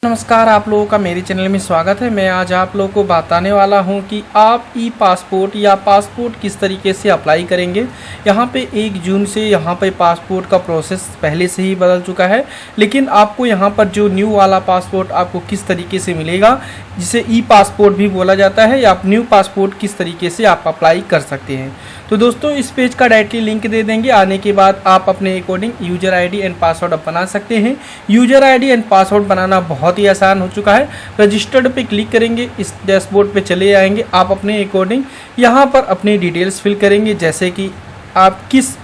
नमस्कार, आप लोगों का मेरे चैनल में स्वागत है। मैं आज आप लोगों को बताने वाला हूं कि आप ई पासपोर्ट या पासपोर्ट किस तरीके से अप्लाई करेंगे। यहां पे 1 जून से यहां पे पासपोर्ट का प्रोसेस पहले से ही बदल चुका है, लेकिन आपको यहां पर जो न्यू वाला पासपोर्ट आपको किस तरीके से मिलेगा, जिसे ई पासपोर्ट भी बोला जाता है, या आप न्यू पासपोर्ट किस तरीके से आप अप्लाई कर सकते हैं। तो दोस्तों, इस पेज का डायरेक्टली लिंक दे देंगे। आने के बाद आप अपने according user ID and password आप बना सकते हैं। यूजर आईडी एंड पासवर्ड बनाना बहुत ही आसान हो चुका है। रजिस्टर्ड पे क्लिक करेंगे, इस डैशबोर्ड पे चले आएंगे। आप अपने अकॉर्डिंग यहाँ पर अपनी डिटेल्स फिल करेंगे, जैसे कि आप किस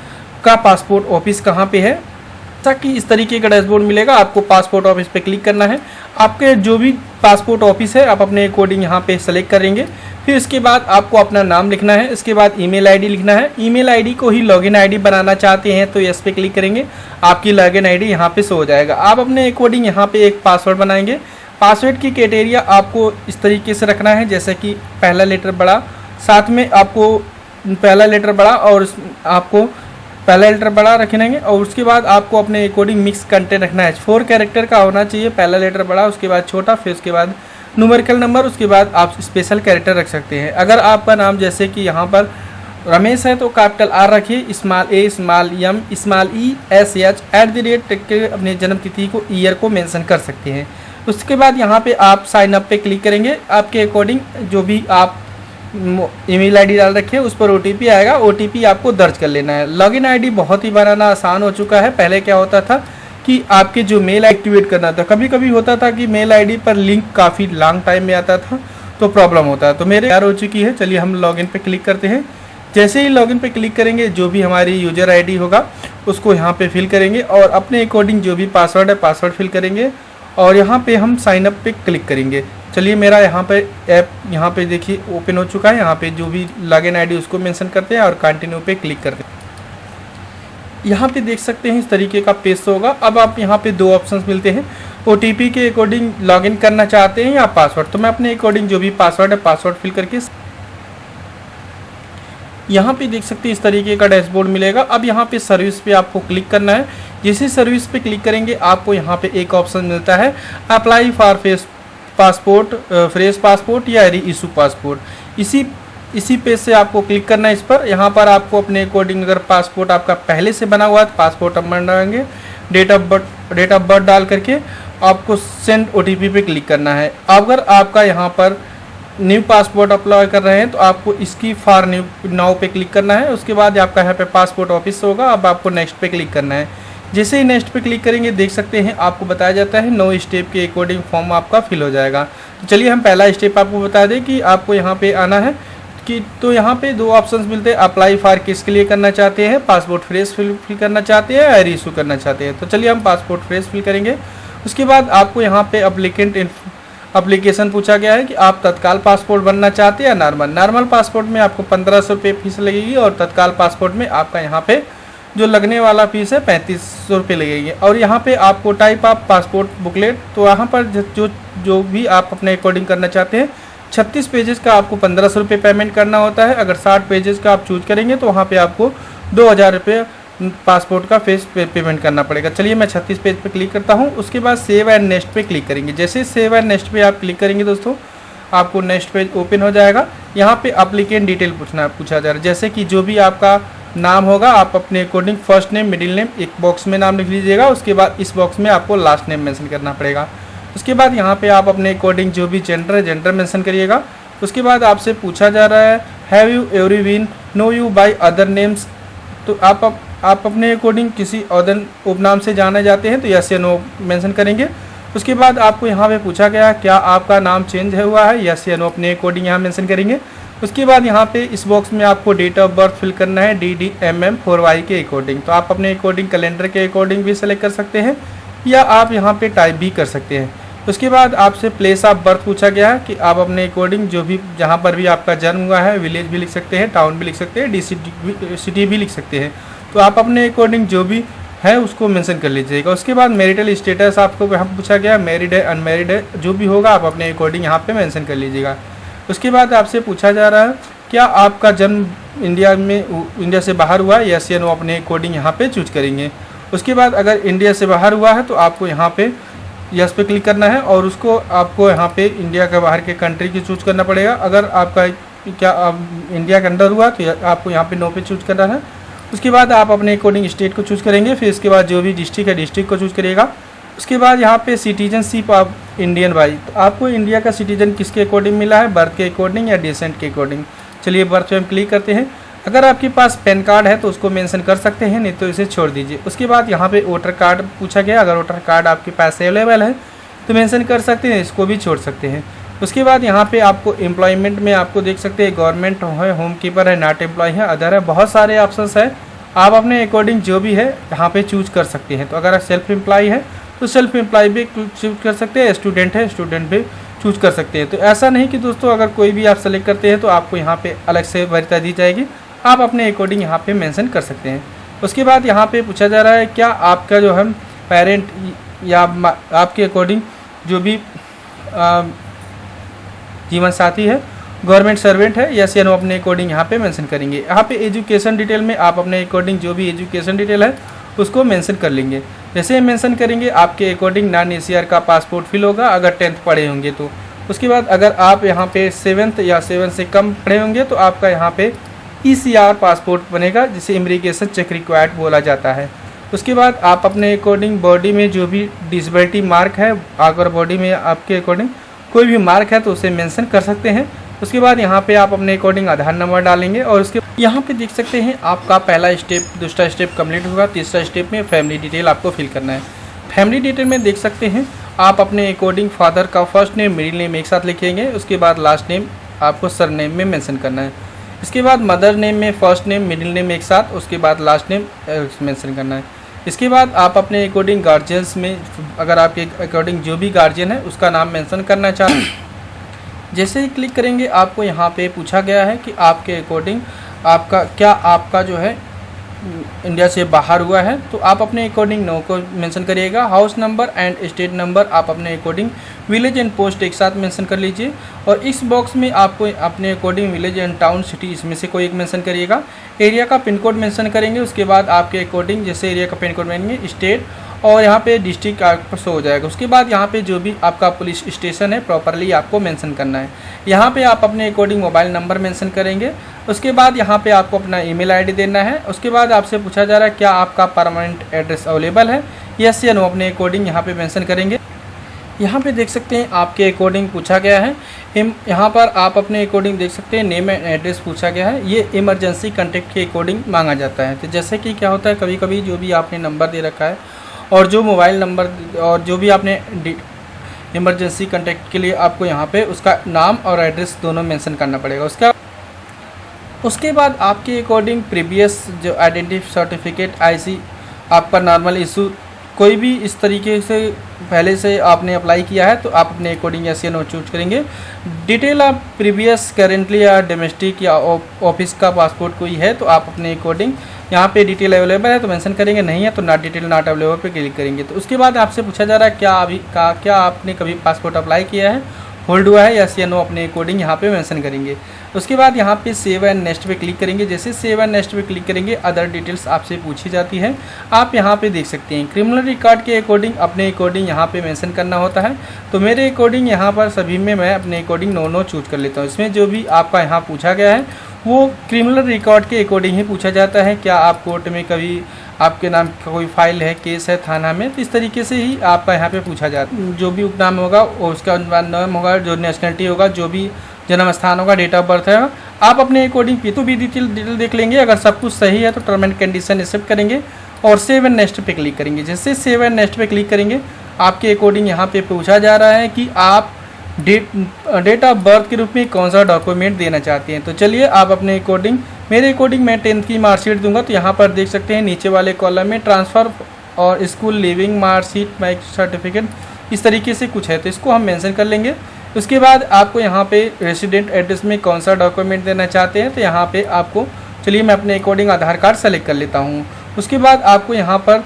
का पासपोर्ट ऑफिस कहाँ पे है। ताकि इस तरीके का डैशबोर्ड मिलेगा। आपको पासपोर्ट ऑफिस पे क्लिक करना है। आपके जो भी पासपोर्ट ऑफिस है आप अपने अकॉर्डिंग यहाँ पे सेलेक्ट करेंगे। फिर इसके बाद आपको अपना नाम लिखना है। इसके बाद ईमेल आईडी लिखना है। ईमेल आईडी को ही लॉगिन आईडी बनाना चाहते हैं तो यस पे क्लिक करेंगे। आपकी लॉगिन आईडी यहाँ पे शो हो जाएगा। आप अपने अकॉर्डिंग यहाँ पे एक पासवर्ड बनाएंगे। पासवर्ड की क्राइटेरिया आपको इस तरीके से रखना है, जैसे कि पहला लेटर बड़ा, साथ में आपको पहला लेटर बड़ा और आपको पहला लेटर बड़ा रखेंगे। और उसके बाद आपको अपने अकॉर्डिंग मिक्स कंटेंट रखना है। 4 कैरेक्टर का होना चाहिए। पहला लेटर बड़ा, उसके बाद छोटा, फिर उसके बाद न्यूमेरिकल नंबर, उसके बाद आप स्पेशल कैरेक्टर रख सकते हैं। अगर आपका नाम जैसे कि यहाँ पर रमेश है तो कैपिटल आर रखिए, स्मॉल ए, स्मॉल एम, स्मॉल ई, एस एच @, अपने जन्म तिथि को, ईयर को मेंशन कर सकते हैं। उसके बाद यहाँ पे आप साइन अप पे क्लिक करेंगे। आपके अकॉर्डिंग जो भी आप ईमेल आईडी डाल रखे उस पर ओटीपी आएगा। ओटीपी आपको दर्ज कर लेना है। लॉगिन आईडी बहुत ही बनाना आसान हो चुका है। पहले क्या होता था कि आपके जो मेल एक्टिवेट करना था, कभी कभी होता था कि मेल आईडी पर लिंक काफ़ी लॉन्ग टाइम में आता था तो प्रॉब्लम होता है। तो मेरे तैयार हो चुकी है। चलिए हम लॉगिन पे क्लिक करते हैं। जैसे ही लॉगिन पे क्लिक करेंगे, जो भी हमारी यूजर आईडी होगा उसको यहाँ पे फिल करेंगे और अपने अकॉर्डिंग जो भी पासवर्ड है पासवर्ड फिल करेंगे और यहाँ पे हम साइन अप पे क्लिक करेंगे। चलिए मेरा यहाँ पे ऐप यहाँ पे देखिए ओपन हो चुका है। यहाँ पे जो भी लॉगिन आईडी उसको मेंशन करते हैं और कंटिन्यू पे क्लिक करते हैं। यहाँ पे देख सकते हैं इस तरीके का पेज होगा। अब आप यहाँ पे 2 ऑप्शंस मिलते हैं। ओटीपी के अकॉर्डिंग लॉगिन करना चाहते हैं या पासवर्ड, तो मैं अपने अकॉर्डिंग जो भी पासवर्ड है पासवर्ड फिल करके यहाँ पे देख सकते हैं इस तरीके का डैशबोर्ड मिलेगा। अब यहाँ पे सर्विस पे आपको क्लिक करना है। जैसे सर्विस पे क्लिक करेंगे आपको यहाँ पे एक ऑप्शन मिलता है, apply for passport, fresh passport या री इशू पासपोर्ट। इसी पेज से आपको क्लिक करना है इस पर। यहाँ पर आपको अपने अकॉर्डिंग अगर पासपोर्ट आपका पहले से बना हुआ है तो पासपोर्ट नंबर डालेंगे, डेट ऑफ बर्थ डाल करके आपको सेंड ओटीपी पे क्लिक करना है। अगर आपका यहाँ पर न्यू पासपोर्ट अप्लाई कर रहे हैं तो आपको इसकी फॉर न्यू नाउ पे क्लिक करना है। उसके बाद आपका यहाँ पे पासपोर्ट ऑफिस होगा। अब आपको नेक्स्ट पे क्लिक करना है। जैसे ही नेक्स्ट पे क्लिक करेंगे देख सकते हैं आपको बताया जाता है 9 स्टेप के अकॉर्डिंग फॉर्म आपका फिल हो जाएगा। तो चलिए हम पहला स्टेप आपको बता दें कि आपको यहाँ पे आना है कि तो यहाँ पे 2 ऑप्शंस मिलते हैं। अप्लाई फॉर किसके लिए करना चाहते हैं, पासपोर्ट फ्रेश फिल करना चाहते हैं या रीइशू करना चाहते हैं। तो चलिए हम पासपोर्ट फ्रेश फिल करेंगे। उसके बाद आपको यहाँ पे एप्लीकेशन पूछा गया है कि आप तत्काल पासपोर्ट बनना चाहते हैं या नॉर्मल पासपोर्ट में आपको 1500 रुपये फीस लगेगी और तत्काल पासपोर्ट में आपका यहाँ पे जो लगने वाला फीस है 3500 रुपये लगेगी। और यहाँ पे आपको टाइप ऑफ पासपोर्ट बुकलेट, तो यहाँ पर जो भी आप अपने अकॉर्डिंग करना चाहते हैं 36 पेजेस का आपको 1500 रुपये पेमेंट करना होता है। अगर 60 पेजेस का आप चूज करेंगे तो वहाँ पे आपको 2000 रुपये पासपोर्ट का फेस पेमेंट करना पड़ेगा। चलिए मैं 36 पेज पे क्लिक करता हूँ। उसके बाद सेव एंड नेक्स्ट पे क्लिक करेंगे। जैसे सेव एंड नेक्स्ट पे आप क्लिक करेंगे दोस्तों, आपको नेक्स्ट पेज ओपन हो जाएगा। यहाँ पे एप्लीकेंट डिटेल पूछा जा रहा है, जैसे कि जो भी आपका नाम होगा आप अपने according first name, middle name एक बॉक्स में नाम लिख लीजिएगा। उसके बाद इस बॉक्स में आपको लास्ट नेम मेंशन करना पड़ेगा। उसके बाद यहाँ पे आप अपने अकॉर्डिंग जो भी जेंडर है जेंडर मेंशन करिएगा। उसके बाद आपसे पूछा जा रहा है have you every been know you by other names, तो आप अपने अकॉर्डिंग किसी अदर उपनाम से जाने जाते हैं तो यस या नो मेंशन करेंगे। उसके बाद आपको यहाँ पे पूछा गया क्या आपका नाम चेंज हुआ है, यस या नो अपने अकॉर्डिंग यहाँ मेंशन करेंगे। उसके बाद यहाँ पे इस बॉक्स में आपको डेट ऑफ बर्थ फिल करना है DDMM 4Y के अकॉर्डिंग। तो आप अपने अकॉर्डिंग कैलेंडर के अकॉर्डिंग भी सेलेक्ट कर सकते हैं या आप यहाँ पे टाइप भी कर सकते हैं। उसके बाद आपसे प्लेस ऑफ बर्थ पूछा गया है कि आप अपने अकॉर्डिंग जो भी जहाँ पर भी आपका जन्म हुआ है, विलेज भी लिख सकते हैं, टाउन भी लिख सकते हैं, सिटी भी लिख सकते हैं। तो आप अपने अकॉर्डिंग जो भी है उसको मेंशन कर लीजिएगा। उसके बाद मैरिटल स्टेटस आपको यहाँ पूछा गया, मैरिड है अनमैरिड है, जो भी होगा आप अपने अकॉर्डिंग यहाँ पे मेंशन कर लीजिएगा। उसके बाद आपसे पूछा जा रहा है क्या आपका जन्म इंडिया से बाहर हुआ है, यस या नो अपने अकॉर्डिंग यहाँ पे चूज करेंगे। उसके बाद अगर इंडिया से बाहर हुआ है तो आपको यहाँ पे यस पे क्लिक करना है और उसको आपको यहाँ पे इंडिया के बाहर के कंट्री की चूज करना पड़ेगा। अगर आपका इंडिया के अंदर हुआ तो आपको यहाँ पे नो पे चूज करना है। उसके बाद आप अपने अकॉर्डिंग स्टेट को चूज करेंगे, फिर इसके बाद जो भी डिस्ट्रिक्ट है डिस्ट्रिक्ट को चूज करिएगा। उसके बाद यहाँ पे सिटीजनशिप ऑफ इंडियन बाई, तो आपको इंडिया का सिटीजन किसके अकॉर्डिंग मिला है, बर्थ के अकॉर्डिंग या डिसेंट के अकॉर्डिंग। चलिए बर्थ पे हम क्लिक करते हैं। अगर आपके पास पैन कार्ड है तो उसको मेंशन कर सकते हैं, नहीं तो इसे छोड़ दीजिए। उसके बाद यहाँ पे वोटर कार्ड पूछा गया, अगर वोटर कार्ड आपके पास अवेलेबल है तो मेंशन कर सकते हैं, इसको भी छोड़ सकते हैं। उसके बाद यहाँ पे आपको एम्प्लॉयमेंट में आपको देख सकते हैं गवर्नमेंट है, होम कीपर है, नॉट एम्प्लॉय है, अदर है, बहुत सारे ऑप्शंस है। आप अपने अकॉर्डिंग जो भी है यहाँ पे चूज कर सकते हैं। तो अगर सेल्फ एम्प्लॉय है तो सेल्फ एम्प्लॉय भी चूज कर सकते हैं, स्टूडेंट है स्टूडेंट भी चूज कर सकते हैं। तो ऐसा नहीं कि दोस्तों अगर कोई भी आप सेलेक्ट करते हैं तो आपको यहाँ पे अलग से वरीयता दी जाएगी, आप अपने अकॉर्डिंग यहाँ पे मेंशन कर सकते हैं। उसके बाद यहाँ पे पूछा जा रहा है क्या आपका जो है पेरेंट या आपके अकॉर्डिंग जो भी जीवन साथी है गवर्नमेंट सर्वेंट है, यस या नो अपने अकॉर्डिंग यहाँ पे मेंशन करेंगे। यहाँ पे एजुकेशन डिटेल में आप अपने अकॉर्डिंग जो भी एजुकेशन डिटेल है उसको मेंशन कर लेंगे। जैसे मेंशन करेंगे आपके अकॉर्डिंग नॉन एसीआर का पासपोर्ट फिल होगा अगर 10th पढ़े होंगे तो। उसके बाद अगर आप यहाँ पे 7th या 7 से कम पढ़े होंगे तो आपका यहाँ पे ECR पासपोर्ट बनेगा, जिसे इमिग्रेशन चेक रिक्वायर्ड बोला जाता है। उसके बाद आप अपने अकॉर्डिंग बॉडी में जो भी डिसेबिलिटी मार्क है, अगर बॉडी में आपके अकॉर्डिंग कोई भी मार्क है तो उसे मेंशन कर सकते हैं। उसके बाद यहाँ पे आप अपने अकॉर्डिंग आधार नंबर डालेंगे और उसके यहाँ पे देख सकते हैं आपका पहला स्टेप, दूसरा स्टेप कंप्लीट होगा, तीसरा स्टेप में फैमिली डिटेल आपको फिल करना है। फैमिली डिटेल में देख सकते हैं आप अपने अकॉर्डिंग फादर का फर्स्ट नेम मिडिल नेम एक साथ लिखेंगे, उसके बाद लास्ट नेम आपको सर नेम में मेंशन करना है। इसके बाद मदर नेम में फर्स्ट नेम मिडिल नेम एक साथ, उसके बाद लास्ट नेम मेंशन करना है। इसके बाद आप अपने अकॉर्डिंग गार्जियंस में अगर आपके अकॉर्डिंग जो भी गार्जियन है उसका नाम मेंशन करना चाहते हैं। जैसे ही क्लिक करेंगे आपको यहाँ पे पूछा गया है कि आपके अकॉर्डिंग आपका जो है इंडिया से बाहर हुआ है, तो आप अपने अकॉर्डिंग नो को मेंशन करिएगा। House number and state number आप अपने अकॉर्डिंग विलेज एंड पोस्ट एक साथ मेंशन कर लीजिए और इस बॉक्स में आपको अपने according village and town city इसमें से कोई एक मेंशन करिएगा। एरिया का पिन कोड मेंशन करेंगे, उसके बाद आपके अकॉर्डिंग जैसे एरिया का पिन कोड मानेंगे स्टेट और यहाँ पे डिस्ट्रिक्ट आपको शो हो जाएगा। उसके बाद यहाँ पे जो भी आपका पुलिस स्टेशन है प्रॉपरली आपको मेंशन करना है। यहाँ पे आप अपने अकॉर्डिंग मोबाइल नंबर मेंशन करेंगे। उसके बाद यहाँ पे आपको अपना ईमेल आईडी देना है। उसके बाद आपसे पूछा जा रहा है क्या आपका परमानेंट एड्रेस अवेलेबल है, यस या नो अपने अकॉर्डिंग यहाँ पे मेंशन करेंगे। यहाँ पे देख सकते हैं आपके अकॉर्डिंग पूछा गया है। यहाँ पर आप अपने अकॉर्डिंग देख सकते हैं नेम एंड एड्रेस पूछा गया है, ये इमरजेंसी कॉन्टैक्ट के अकॉर्डिंग मांगा जाता है। तो जैसे कि क्या होता है कभी कभी जो भी आपने नंबर दे रखा है और जो मोबाइल नंबर और जो भी आपने इमरजेंसी कॉन्टैक्ट के लिए आपको यहाँ पे उसका नाम और एड्रेस दोनों मेंशन करना पड़ेगा। उसके बाद आपके अकॉर्डिंग प्रीवियस जो आइडेंटिटी सर्टिफिकेट IC आपका नॉर्मल इशू कोई भी इस तरीके से पहले से आपने अप्लाई किया है तो आप अपने अकॉर्डिंग यस या नो चूज करेंगे। डिटेल आप प्रीवियस करेंटली या डोमेस्टिक या ऑफिस का पासपोर्ट कोई है तो आप अपने अकॉर्डिंग यहाँ पे डिटेल अवेलेबल है तो मेंशन करेंगे, नहीं है तो नॉट डिटेल नॉट अवेलेबल पे क्लिक करेंगे। तो उसके बाद आपसे पूछा जा रहा है क्या आपने कभी पासपोर्ट अप्लाई किया है, होल्ड हुआ है, यस या नो अपने अकॉर्डिंग यहाँ पे मेंशन करेंगे। उसके बाद यहाँ पे सेव एंड नेक्स्ट पे क्लिक करेंगे। जैसे सेव एंड नेक्स्ट पे क्लिक करेंगे अदर डिटेल्स आपसे पूछी जाती है। आप यहाँ पे देख सकते हैं क्रिमिनल रिकॉर्ड के अकॉर्डिंग अपने अकॉर्डिंग यहाँ पे मेंशन करना होता है। तो मेरे अकॉर्डिंग यहाँ पर सभी में मैं अपने अकॉर्डिंग नो चूज कर लेता हूँ। इसमें जो भी आपका यहाँ पूछा गया है वो क्रिमिनल रिकॉर्ड के अकॉर्डिंग ही पूछा जाता है। क्या आप कोर्ट में कभी आपके नाम का कोई फाइल है, केस है थाना में, तो इस तरीके से ही आपका यहाँ पे पूछा जाता है। जो भी उपनाम होगा उसका नाम होगा, जो नेशनलिटी होगा, जो भी जन्म स्थान होगा, डेट ऑफ बर्थ है, आप अपने अकॉर्डिंग तो भी डिटेल देख लेंगे। अगर सब कुछ सही है तो टर्म एंड कंडीशन एक्सेप्ट करेंगे और सेव एंड नेक्स्ट पे क्लिक करेंगे। जैसे सेव एंड नेक्स्ट पे क्लिक करेंगे आपके अकॉर्डिंग यहाँ पे पूछा जा रहा है कि आप डेट ऑफ बर्थ के रूप में कौन सा डॉक्यूमेंट देना चाहते हैं। तो चलिए आप अपने अकॉर्डिंग, मेरे अकॉर्डिंग मैं 10th की मार्कशीट दूंगा। तो यहाँ पर देख सकते हैं नीचे वाले कॉलम में ट्रांसफ़र और school living marksheet marriage certificate इस तरीके से कुछ है, तो इसको हम मेंशन कर लेंगे। उसके बाद आपको यहाँ पे रेसिडेंट एड्रेस में कौन सा डॉक्यूमेंट देना चाहते हैं, तो यहाँ पे आपको, चलिए मैं अपने अकॉर्डिंग आधार कार्ड सेलेक्ट कर लेता हूँ। उसके बाद आपको यहाँ पर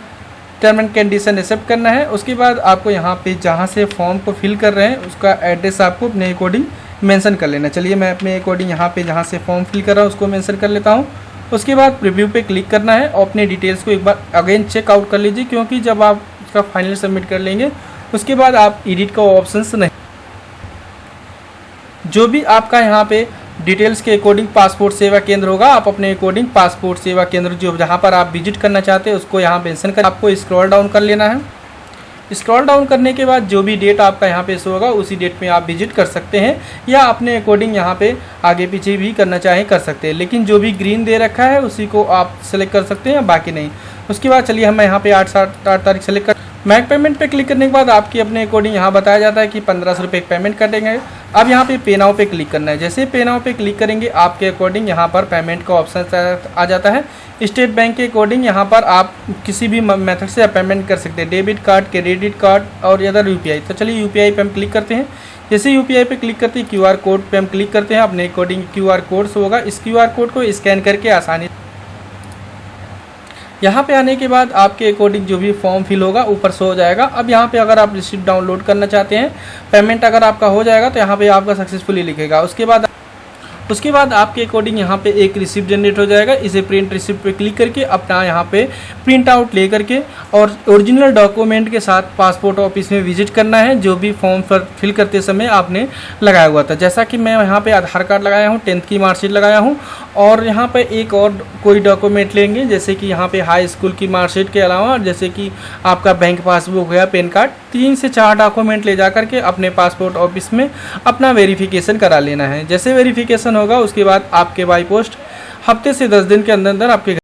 टर्म एंड कंडीशन एक्सेप्ट करना है। उसके बाद आपको यहाँ पे जहाँ से फॉर्म को फिल कर रहे हैं उसका एड्रेस आपको अपने अकॉर्डिंग मेंशन कर लेना। चलिए मैं अपने अकॉर्डिंग यहाँ पे जहाँ से फॉर्म फिल कर रहा हूँ उसको मेंशन कर लेता हूँ। उसके बाद प्रीव्यू पे क्लिक करना है और अपनी डिटेल्स को एक बार अगेन चेकआउट कर लीजिए, क्योंकि जब आप इसका फाइनल सबमिट कर लेंगे उसके बाद आप एडिट का ऑप्शंस नहीं, जो भी आपका यहाँ पे डिटेल्स के अकॉर्डिंग पासपोर्ट सेवा केंद्र होगा, आप अपने अकॉर्डिंग पासपोर्ट सेवा केंद्र जो जहाँ पर आप विजिट करना चाहते हैं उसको यहाँ मेंशन कर, आपको स्क्रॉल डाउन कर लेना है। स्क्रॉल डाउन करने के बाद जो भी डेट आपका यहाँ पे शो होगा उसी डेट में आप विजिट कर सकते हैं, या अपने अकॉर्डिंग यहाँ पे आगे पीछे भी करना चाहें कर सकते हैं, लेकिन जो भी ग्रीन दे रखा है उसी को आप सेलेक्ट कर सकते हैं, बाकी नहीं। उसके बाद चलिए हम यहाँ पे 8 तारीख सेलेक्ट कर, मैक पेमेंट पे क्लिक करने के बाद आपकी अपने अकॉर्डिंग यहाँ बताया जाता है कि 1500 रुपये पेमेंट कर देंगे। अब यहाँ पे नाउ पे क्लिक करना है। जैसे नाउ पे क्लिक करेंगे आपके अकॉर्डिंग यहाँ पर पेमेंट का ऑप्शन आ जाता है। स्टेट बैंक के अकॉर्डिंग यहाँ पर आप किसी भी मेथड से आप पेमेंट कर सकते हैं, डेबिट कार्ड, क्रेडिट कार्ड और अदर यूपीआई। तो चलिए यूपीआई पे हम क्लिक करते हैं। जैसे यूपीआई पे क्लिक करते हैं क्यूआर कोड पे हम क्लिक करते हैं, अपने अकॉर्डिंग क्यूआर कोड से होगा। इस क्यूआर कोड को स्कैन करके आसानी, यहाँ पे आने के बाद आपके अकॉर्डिंग जो भी फॉर्म फिल होगा ऊपर से हो जाएगा। अब यहाँ पे अगर आप रिसिप्ट डाउनलोड करना चाहते हैं, पेमेंट अगर आपका हो जाएगा तो यहाँ पे आपका सक्सेसफुली लिखेगा। उसके बाद आपके अकॉर्डिंग यहाँ पे एक रिसिप्ट जनरेट हो जाएगा। इसे प्रिंट रिसिप्ट पे क्लिक करके अपना यहाँ पे प्रिंट आउट ले करके और ओरिजिनल डॉक्यूमेंट के साथ पासपोर्ट ऑफिस में विजिट करना है, जो भी फॉर्म फिल करते समय आपने लगाया हुआ था। जैसा कि मैं यहाँ पे आधार कार्ड लगाया हूँ, 10th की मार्कशीट लगाया हूँ, और यहाँ पे एक और कोई डॉक्यूमेंट लेंगे, जैसे कि यहाँ पे हाई स्कूल की मार्कशीट के अलावा जैसे कि आपका बैंक पासबुक हो गया, पैन कार्ड, 3 से 4 डॉक्यूमेंट ले जा करके अपने पासपोर्ट ऑफिस में अपना वेरिफिकेशन करा लेना है। जैसे वेरिफिकेशन होगा उसके बाद आपके बाई पोस्ट हफ्ते से 10 दिन के अंदर अंदर आपके